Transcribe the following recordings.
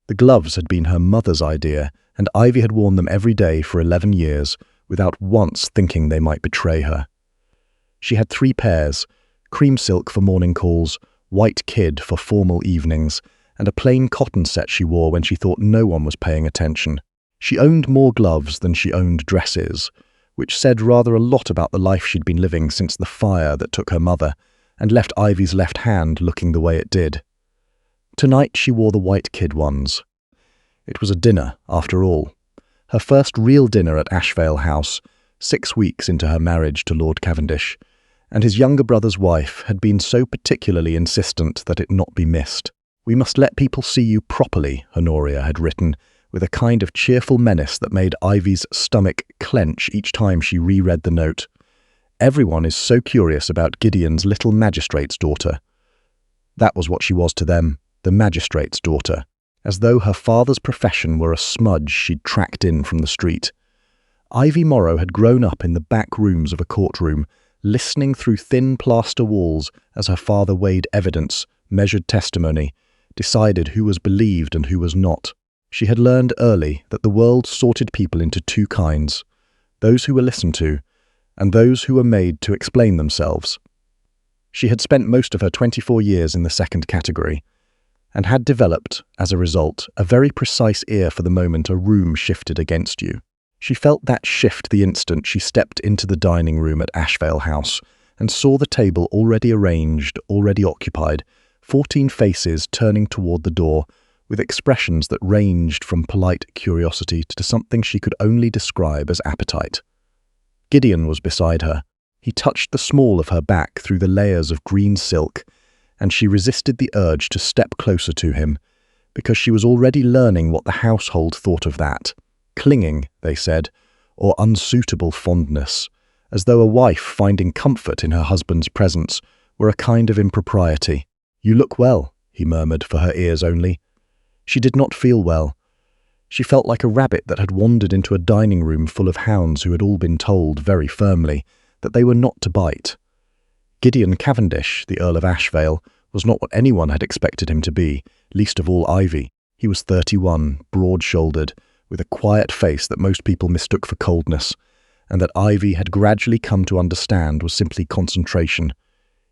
The gloves had been her mother's idea, and Ivy had worn them every day for 11 years without once thinking they might betray her. She had 3 pairs, cream silk for morning calls, white kid for formal evenings, and a plain cotton set she wore when she thought no one was paying attention. She owned more gloves than she owned dresses, which said rather a lot about the life she'd been living since the fire that took her mother and left Ivy's left hand looking the way it did. Tonight she wore the white kid ones. It was a dinner, after all. Her first real dinner at Ashvale House, 6 weeks into her marriage to Lord Cavendish, and his younger brother's wife had been so particularly insistent that it not be missed. "We must let people see you properly," Honoria had written, with a kind of cheerful menace that made Ivy's stomach clench each time she reread the note. "Everyone is so curious about Gideon's little magistrate's daughter." That was what she was to them, the magistrate's daughter, as though her father's profession were a smudge she'd tracked in from the street. Ivy Morrow had grown up in the back rooms of a courtroom, listening through thin plaster walls as her father weighed evidence, measured testimony, decided who was believed and who was not. She had learned early that the world sorted people into 2 kinds, those who were listened to and those who were made to explain themselves. She had spent most of her 24 years in the second category, and had developed, as a result, a very precise ear for the moment a room shifted against you. She felt that shift the instant she stepped into the dining room at Ashvale House and saw the table already arranged, already occupied, 14 faces turning toward the door, with expressions that ranged from polite curiosity to something she could only describe as appetite. Gideon was beside her. He touched the small of her back through the layers of green silk, and she resisted the urge to step closer to him, because she was already learning what the household thought of that. Clinging, they said, or unsuitable fondness, as though a wife finding comfort in her husband's presence were a kind of impropriety. "You look well," he murmured for her ears only. She did not feel well. She felt like a rabbit that had wandered into a dining room full of hounds who had all been told, very firmly, that they were not to bite. Gideon Cavendish, the Earl of Ashvale, was not what anyone had expected him to be, least of all Ivy. He was 31, broad-shouldered, with a quiet face that most people mistook for coldness, and that Ivy had gradually come to understand was simply concentration.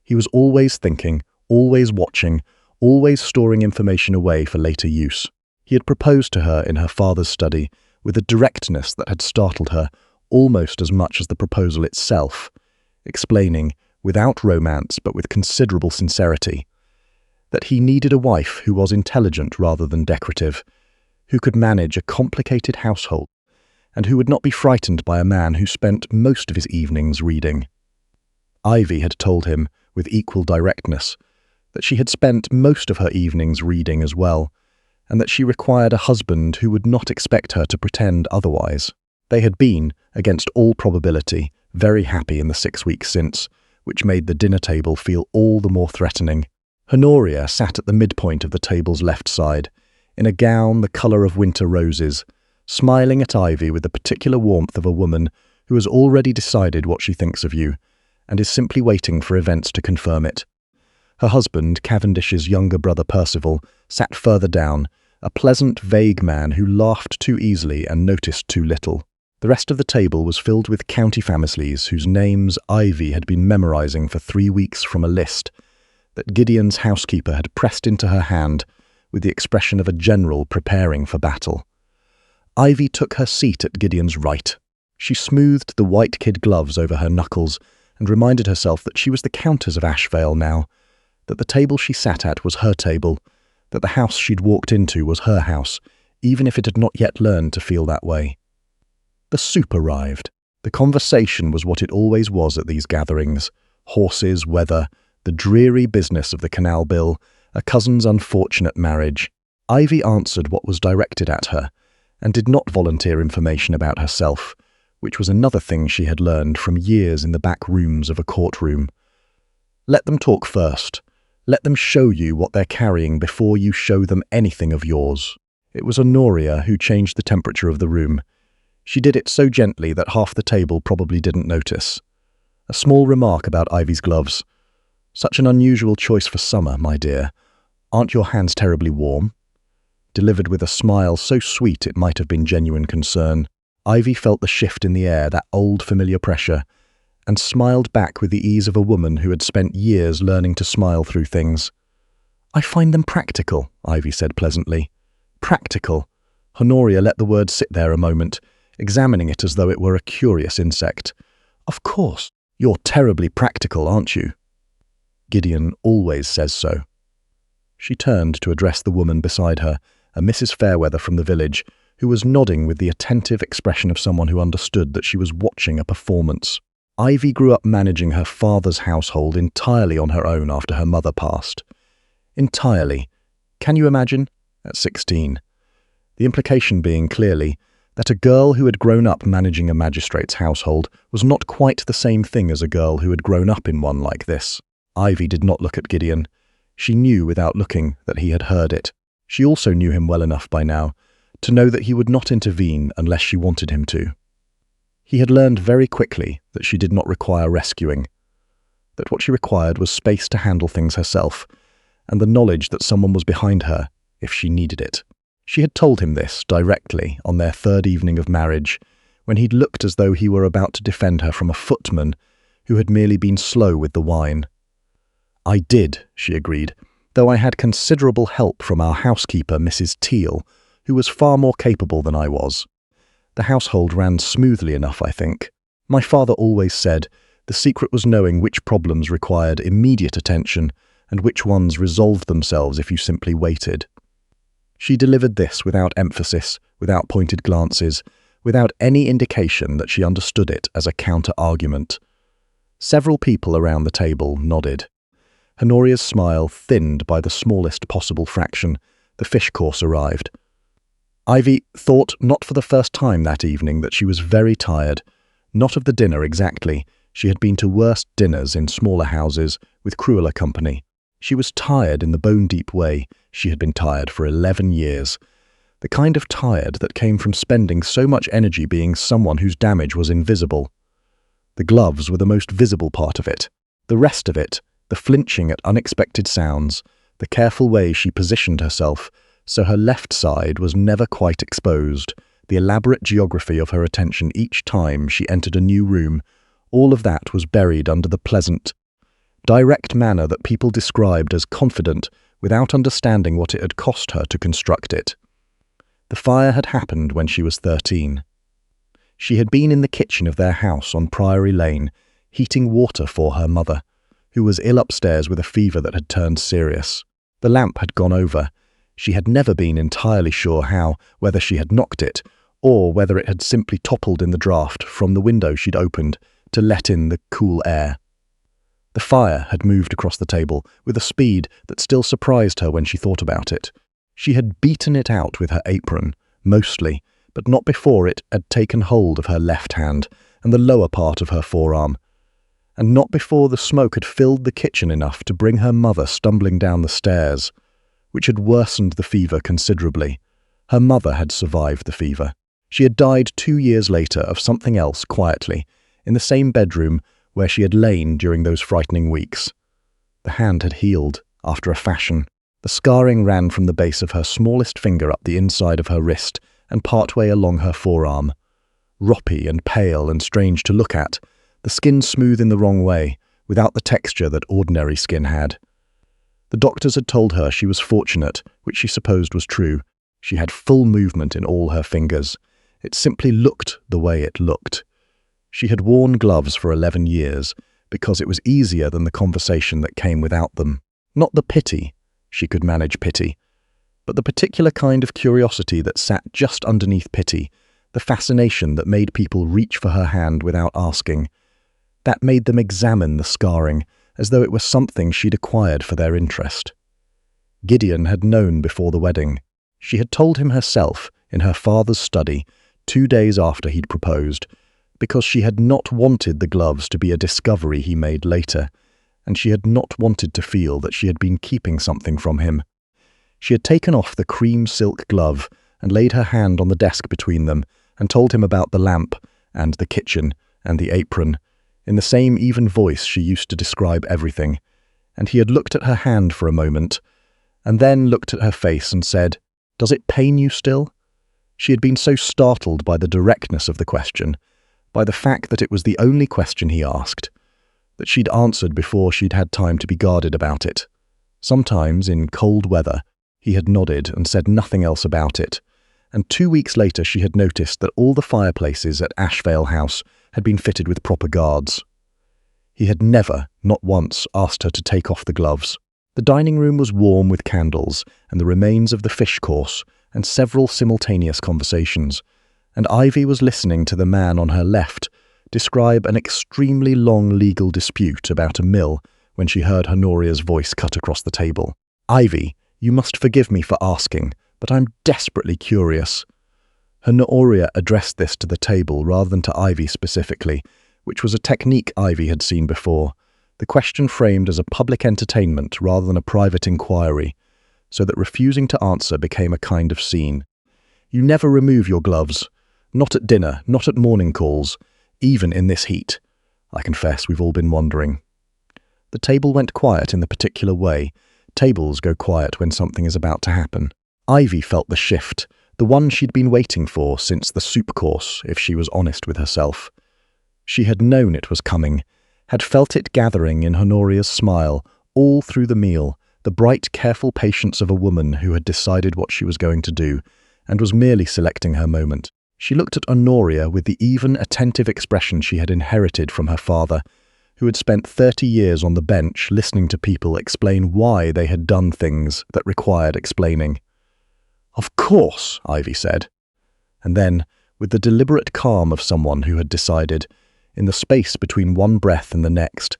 He was always thinking, always watching, always storing information away for later use. He had proposed to her in her father's study with a directness that had startled her almost as much as the proposal itself, explaining, without romance but with considerable sincerity, that he needed a wife who was intelligent rather than decorative, who could manage a complicated household, and who would not be frightened by a man who spent most of his evenings reading. Ivy had told him, with equal directness, that she had spent most of her evenings reading as well, and that she required a husband who would not expect her to pretend otherwise. They had been, against all probability, very happy in the 6 weeks since, which made the dinner table feel all the more threatening. Honoria sat at the midpoint of the table's left side, in a gown the colour of winter roses, smiling at Ivy with the particular warmth of a woman who has already decided what she thinks of you, and is simply waiting for events to confirm it. Her husband, Cavendish's younger brother Percival, sat further down, a pleasant, vague man who laughed too easily and noticed too little. The rest of the table was filled with county families whose names Ivy had been memorising for 3 weeks from a list that Gideon's housekeeper had pressed into her hand with the expression of a general preparing for battle. Ivy took her seat at Gideon's right. She smoothed the white kid gloves over her knuckles and reminded herself that she was the Countess of Ashvale now, that the table she sat at was her table, that the house she'd walked into was her house, even if it had not yet learned to feel that way. The soup arrived. The conversation was what it always was at these gatherings: horses, weather, the dreary business of the canal bill, a cousin's unfortunate marriage. Ivy answered what was directed at her, and did not volunteer information about herself, which was another thing she had learned from years in the back rooms of a courtroom. Let them talk first. Let them show you what they're carrying before you show them anything of yours. It was Honoria who changed the temperature of the room. She did it so gently that half the table probably didn't notice. A small remark about Ivy's gloves. "Such an unusual choice for summer, my dear. Aren't your hands terribly warm?" delivered with a smile so sweet it might have been genuine concern. Ivy felt the shift in the air, that old familiar pressure, and smiled back with the ease of a woman who had spent years learning to smile through things. "I find them practical," Ivy said pleasantly. "Practical." Honoria let the word sit there a moment, examining it as though it were a curious insect. "Of course, you're terribly practical, aren't you?" "Gideon always says so." She turned to address the woman beside her, a Mrs. Fairweather from the village, who was nodding with the attentive expression of someone who understood that she was watching a performance. Ivy grew up managing her father's household entirely on her own after her mother passed. Entirely. Can you imagine? At 16. The implication being, clearly, that a girl who had grown up managing a magistrate's household was not quite the same thing as a girl who had grown up in one like this. Ivy did not look at Gideon. She knew without looking that he had heard it. She also knew him well enough by now to know that he would not intervene unless she wanted him to. He had learned very quickly that she did not require rescuing, that what she required was space to handle things herself, and the knowledge that someone was behind her if she needed it. She had told him this directly on their third evening of marriage, when he'd looked as though he were about to defend her from a footman who had merely been slow with the wine. "I did," she agreed, "though I had considerable help from our housekeeper, Mrs. Teal, who was far more capable than I was. The household ran smoothly enough, I think. My father always said the secret was knowing which problems required immediate attention and which ones resolved themselves if you simply waited." She delivered this without emphasis, without pointed glances, without any indication that she understood it as a counter-argument. Several people around the table nodded. Honoria's smile thinned by the smallest possible fraction. The fish course arrived. Ivy thought not for the first time that evening that she was very tired. Not of the dinner exactly. She had been to worse dinners in smaller houses with crueler company. She was tired in the bone-deep way. She had been tired for 11 years. The kind of tired that came from spending so much energy being someone whose damage was invisible. The gloves were the most visible part of it. The rest of it, the flinching at unexpected sounds, the careful way she positioned herself so her left side was never quite exposed, the elaborate geography of her attention each time she entered a new room, all of that was buried under the pleasant, direct manner that people described as confident without understanding what it had cost her to construct it. The fire had happened when she was 13. She had been in the kitchen of their house on Priory Lane, heating water for her mother, who was ill upstairs with a fever that had turned serious. The lamp had gone over. She had never been entirely sure how, whether she had knocked it, or whether it had simply toppled in the draught from the window she'd opened to let in the cool air. The fire had moved across the table with a speed that still surprised her when she thought about it. She had beaten it out with her apron, mostly, but not before it had taken hold of her left hand and the lower part of her forearm, and not before the smoke had filled the kitchen enough to bring her mother stumbling down the stairs, which had worsened the fever considerably. Her mother had survived the fever. She had died 2 years later of something else quietly, in the same bedroom where she had lain during those frightening weeks. The hand had healed, after a fashion. The scarring ran from the base of her smallest finger up the inside of her wrist and partway along her forearm. Roppy and pale and strange to look at, the skin smooth in the wrong way, without the texture that ordinary skin had. The doctors had told her she was fortunate, which she supposed was true. She had full movement in all her fingers. It simply looked the way it looked. She had worn gloves for 11 years, because it was easier than the conversation that came without them. Not the pity, she could manage pity, but the particular kind of curiosity that sat just underneath pity, the fascination that made people reach for her hand without asking. That made them examine the scarring, as though it were something she'd acquired for their interest. Gideon had known before the wedding. She had told him herself, in her father's study, 2 days after he'd proposed, because she had not wanted the gloves to be a discovery he made later, and she had not wanted to feel that she had been keeping something from him. She had taken off the cream silk glove and laid her hand on the desk between them and told him about the lamp and the kitchen and the apron, in the same even voice she used to describe everything, and he had looked at her hand for a moment, and then looked at her face and said, Does it pain you still? She had been so startled by the directness of the question, by the fact that it was the only question he asked, that she'd answered before she'd had time to be guarded about it. Sometimes, in cold weather, he had nodded and said nothing else about it, and 2 weeks later she had noticed that all the fireplaces at Ashvale House had been fitted with proper guards. He had never, not once, asked her to take off the gloves. The dining room was warm with candles and the remains of the fish course and several simultaneous conversations, and Ivy was listening to the man on her left describe an extremely long legal dispute about a mill when she heard Honoria's voice cut across the table. "Ivy, you must forgive me for asking, but I'm desperately curious." Honoria addressed this to the table rather than to Ivy specifically, which was a technique Ivy had seen before, the question framed as a public entertainment rather than a private inquiry, so that refusing to answer became a kind of scene. "You never remove your gloves. Not at dinner, not at morning calls, even in this heat. I confess we've all been wondering." The table went quiet in the particular way. Tables go quiet when something is about to happen. Ivy felt the shift, the one she'd been waiting for since the soup course, if she was honest with herself. She had known it was coming, had felt it gathering in Honoria's smile all through the meal, the bright, careful patience of a woman who had decided what she was going to do and was merely selecting her moment. She looked at Honoria with the even, attentive expression she had inherited from her father, who had spent 30 years on the bench listening to people explain why they had done things that required explaining. "Of course," Ivy said. And then, with the deliberate calm of someone who had decided, in the space between one breath and the next,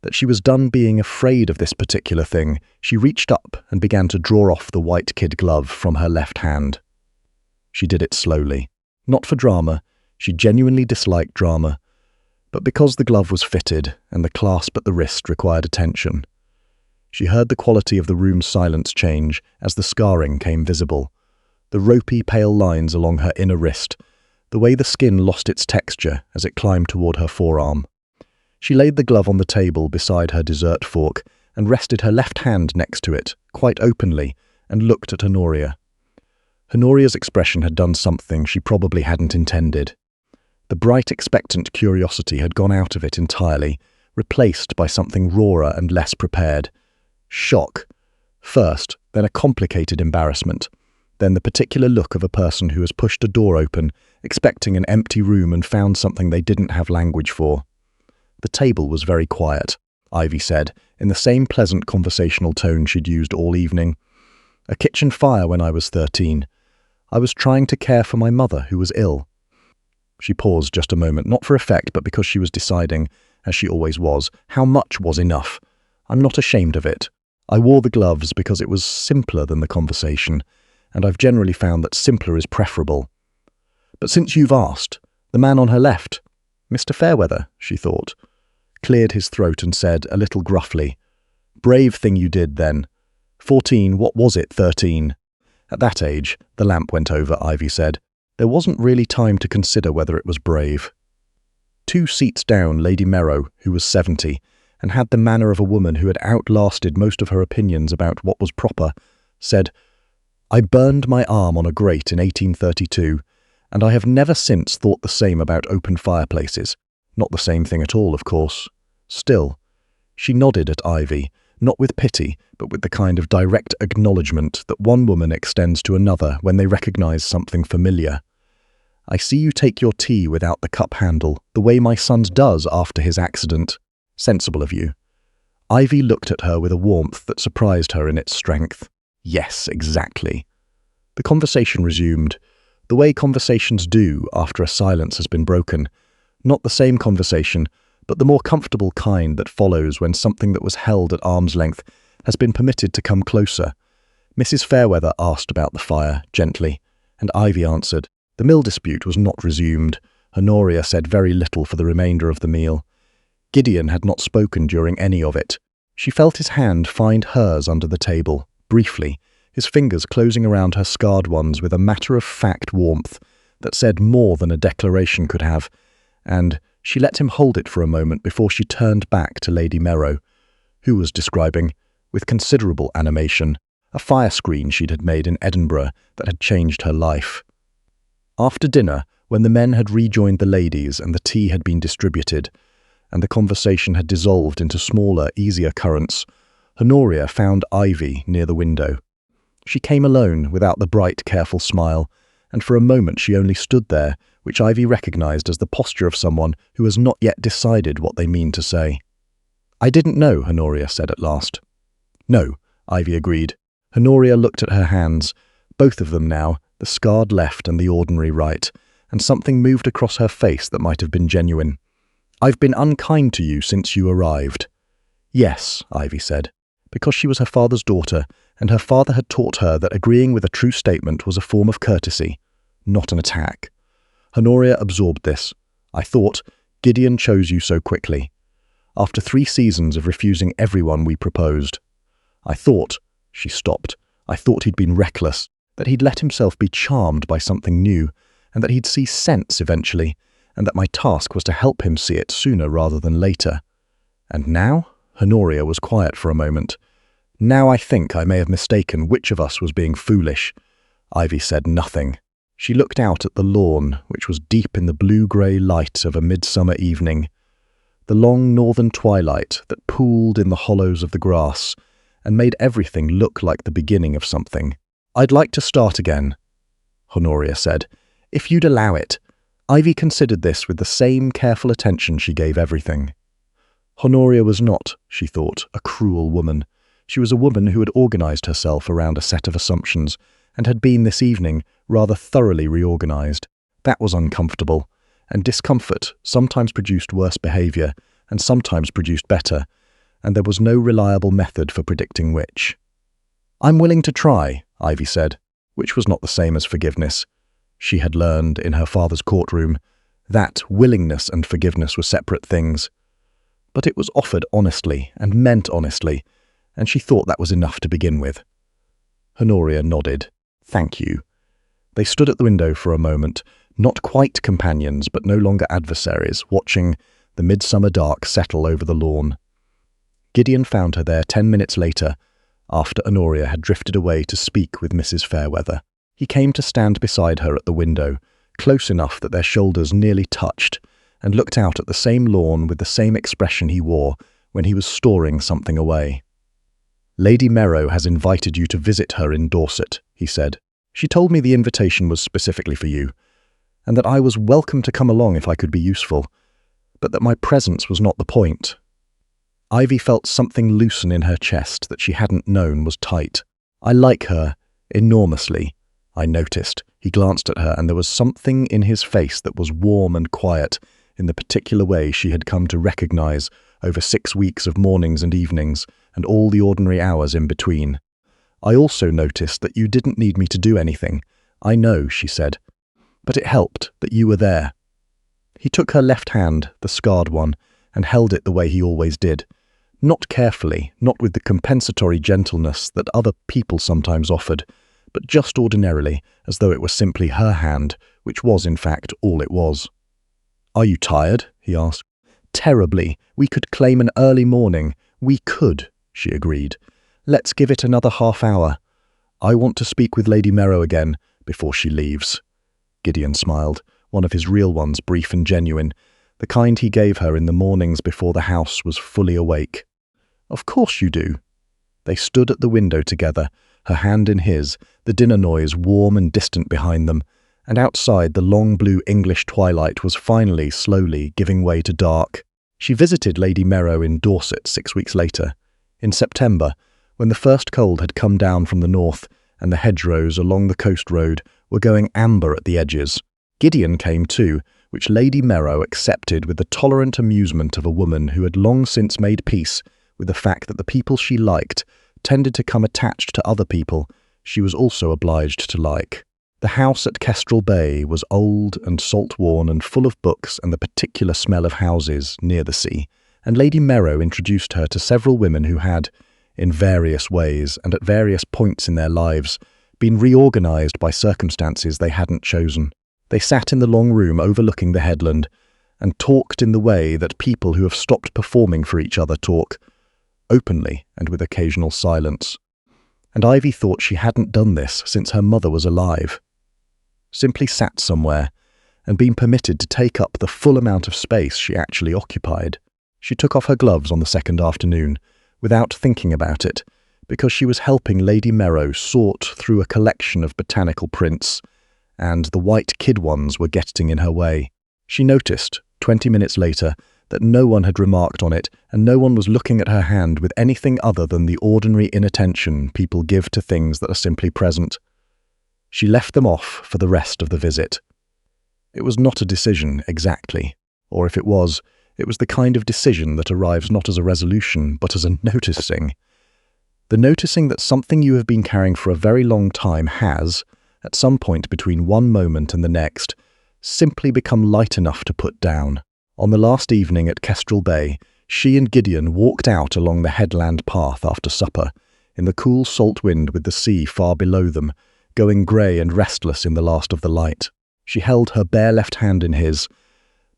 that she was done being afraid of this particular thing, she reached up and began to draw off the white kid glove from her left hand. She did it slowly. Not for drama, she genuinely disliked drama, but because the glove was fitted and the clasp at the wrist required attention. She heard the quality of the room's silence change as the scarring came visible, the ropey, pale lines along her inner wrist, the way the skin lost its texture as it climbed toward her forearm. She laid the glove on the table beside her dessert fork and rested her left hand next to it, quite openly, and looked at Honoria. Honoria's expression had done something she probably hadn't intended. The bright, expectant curiosity had gone out of it entirely, replaced by something rawer and less prepared. Shock. First, then a complicated embarrassment, then the particular look of a person who has pushed a door open, expecting an empty room and found something they didn't have language for. "The table was very quiet," Ivy said, in the same pleasant conversational tone she'd used all evening. "A kitchen fire when I was 13. I was trying to care for my mother, who was ill." She paused just a moment, not for effect, but because she was deciding, as she always was, how much was enough. "I'm not ashamed of it. I wore the gloves because it was simpler than the conversation, and I've generally found that simpler is preferable. But since you've asked, the man on her left, Mr. Fairweather," she thought, cleared his throat and said, a little gruffly, "Brave thing you did then. 14, what was it, 13? At that age, the lamp went over, Ivy said. There wasn't really time to consider whether it was brave. 2 seats down, Lady Morrow, who was 70, and had the manner of a woman who had outlasted most of her opinions about what was proper, said, "I burned my arm on a grate in 1832, and I have never since thought the same about open fireplaces. Not the same thing at all, of course. Still." She nodded at Ivy, not with pity, but with the kind of direct acknowledgement that one woman extends to another when they recognise something familiar. "I see you take your tea without the cup handle, the way my son does after his accident. Sensible of you." Ivy looked at her with a warmth that surprised her in its strength. Yes, exactly. The conversation resumed, the way conversations do after a silence has been broken. Not the same conversation, but the more comfortable kind that follows when something that was held at arm's length has been permitted to come closer. Mrs. Fairweather asked about the fire, gently, and Ivy answered. The mill dispute was not resumed. Honoria said very little for the remainder of the meal. Gideon had not spoken during any of it. She felt his hand find hers under the table, briefly, his fingers closing around her scarred ones with a matter-of-fact warmth that said more than a declaration could have, and she let him hold it for a moment before she turned back to Lady Morrow, who was describing, with considerable animation, a fire screen she'd had made in Edinburgh that had changed her life. After dinner, when the men had rejoined the ladies and the tea had been distributed, and the conversation had dissolved into smaller, easier currents, Honoria found Ivy near the window. She came alone, without the bright, careful smile, and for a moment she only stood there, which Ivy recognised as the posture of someone who has not yet decided what they mean to say. "I didn't know," Honoria said at last. "No," Ivy agreed. Honoria looked at her hands, both of them now, the scarred left and the ordinary right, and something moved across her face that might have been genuine. "I've been unkind to you since you arrived." "Yes," Ivy said, because she was her father's daughter, and her father had taught her that agreeing with a true statement was a form of courtesy, not an attack. Honoria absorbed this. "I thought, Gideon chose you so quickly. After 3 seasons of refusing everyone we proposed. I thought," she stopped, "I thought he'd been reckless, that he'd let himself be charmed by something new, and that he'd see sense eventually, and that my task was to help him see it sooner rather than later. And now?" Honoria was quiet for a moment. "Now I think I may have mistaken which of us was being foolish." Ivy said nothing. She looked out at the lawn, which was deep in the blue-grey light of a midsummer evening, the long northern twilight that pooled in the hollows of the grass and made everything look like the beginning of something. "I'd like to start again," Honoria said, "if you'd allow it." Ivy considered this with the same careful attention she gave everything. Honoria was not, she thought, a cruel woman. She was a woman who had organised herself around a set of assumptions and had been this evening rather thoroughly reorganised. That was uncomfortable, and discomfort sometimes produced worse behaviour and sometimes produced better, and there was no reliable method for predicting which. "I'm willing to try," Ivy said, which was not the same as forgiveness. She had learned in her father's courtroom that willingness and forgiveness were separate things. But it was offered honestly and meant honestly, and she thought that was enough to begin with. Honoria nodded. "Thank you." They stood at the window for a moment, not quite companions but no longer adversaries, watching the midsummer dark settle over the lawn. Gideon found her there 10 minutes later, after Honoria had drifted away to speak with Mrs. Fairweather. He came to stand beside her at the window, close enough that their shoulders nearly touched, and looked out at the same lawn with the same expression he wore when he was storing something away. "Lady Morrow has invited you to visit her in Dorset," he said. "She told me the invitation was specifically for you, and that I was welcome to come along if I could be useful, but that my presence was not the point." Ivy felt something loosen in her chest that she hadn't known was tight. "I like her enormously," I noticed. He glanced at her, and there was something in his face that was warm and quiet, in the particular way she had come to recognise over 6 weeks of mornings and evenings, and all the ordinary hours in between. "I also noticed that you didn't need me to do anything." "I know," she said, "but it helped that you were there." He took her left hand, the scarred one, and held it the way he always did. Not carefully, not with the compensatory gentleness that other people sometimes offered, but just ordinarily, as though it were simply her hand, which was in fact all it was. "Are you tired?" he asked. "Terribly. We could claim an early morning." "We could," she agreed. "Let's give it another half hour. I want to speak with Lady Morrow again before she leaves." Gideon smiled, one of his real ones, brief and genuine, the kind he gave her in the mornings before the house was fully awake. "Of course you do." They stood at the window together, her hand in his, the dinner noise warm and distant behind them, and outside the long blue English twilight was finally, slowly giving way to dark. She visited Lady Morrow in Dorset 6 weeks later, in September, when the first cold had come down from the north and the hedgerows along the coast road were going amber at the edges. Gideon came too, which Lady Morrow accepted with the tolerant amusement of a woman who had long since made peace with the fact that the people she liked tended to come attached to other people she was also obliged to like. The house at Kestrel Bay was old and salt-worn and full of books and the particular smell of houses near the sea, and Lady Morrow introduced her to several women who had, in various ways and at various points in their lives, been reorganised by circumstances they hadn't chosen. They sat in the long room overlooking the headland and talked in the way that people who have stopped performing for each other talk, openly and with occasional silence. and Ivy thought she hadn't done this since her mother was alive. Simply sat somewhere and been permitted to take up the full amount of space she actually occupied. She took off her gloves on the second afternoon, without thinking about it, because she was helping Lady Morrow sort through a collection of botanical prints, and the white kid ones were getting in her way. She noticed, 20 minutes later, that no one had remarked on it, and no one was looking at her hand with anything other than the ordinary inattention people give to things that are simply present. She left them off for the rest of the visit. It was not a decision, exactly, or if it was the kind of decision that arrives not as a resolution, but as a noticing. The noticing that something you have been carrying for a very long time has, at some point between one moment and the next, simply become light enough to put down. On the last evening at Kestrel Bay, she and Gideon walked out along the headland path after supper, in the cool salt wind with the sea far below them, going grey and restless in the last of the light. She held her bare left hand in his.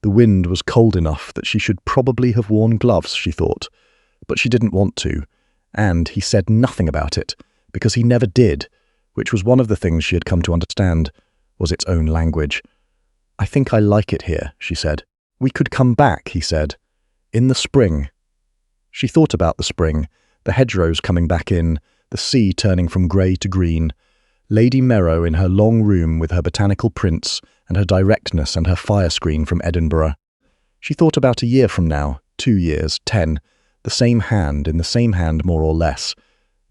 The wind was cold enough that she should probably have worn gloves, she thought, but she didn't want to, and he said nothing about it, because he never did, which was one of the things she had come to understand, was its own language. "I think I like it here," she said. "We could come back," he said. "In the spring." She thought about the spring, the hedgerows coming back in, the sea turning from grey to green, Lady Morrow in her long room with her botanical prints and her directness and her fire screen from Edinburgh. She thought about a year from now, 2 years, 10, the same hand in the same hand more or less,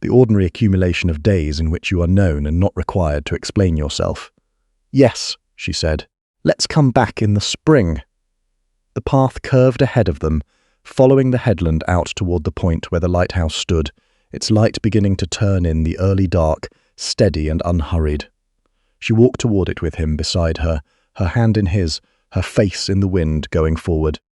the ordinary accumulation of days in which you are known and not required to explain yourself. "Yes," she said, "let's come back in the spring." The path curved ahead of them, following the headland out toward the point where the lighthouse stood, its light beginning to turn in the early dark, steady and unhurried. She walked toward it with him beside her, her hand in his, her face in the wind going forward.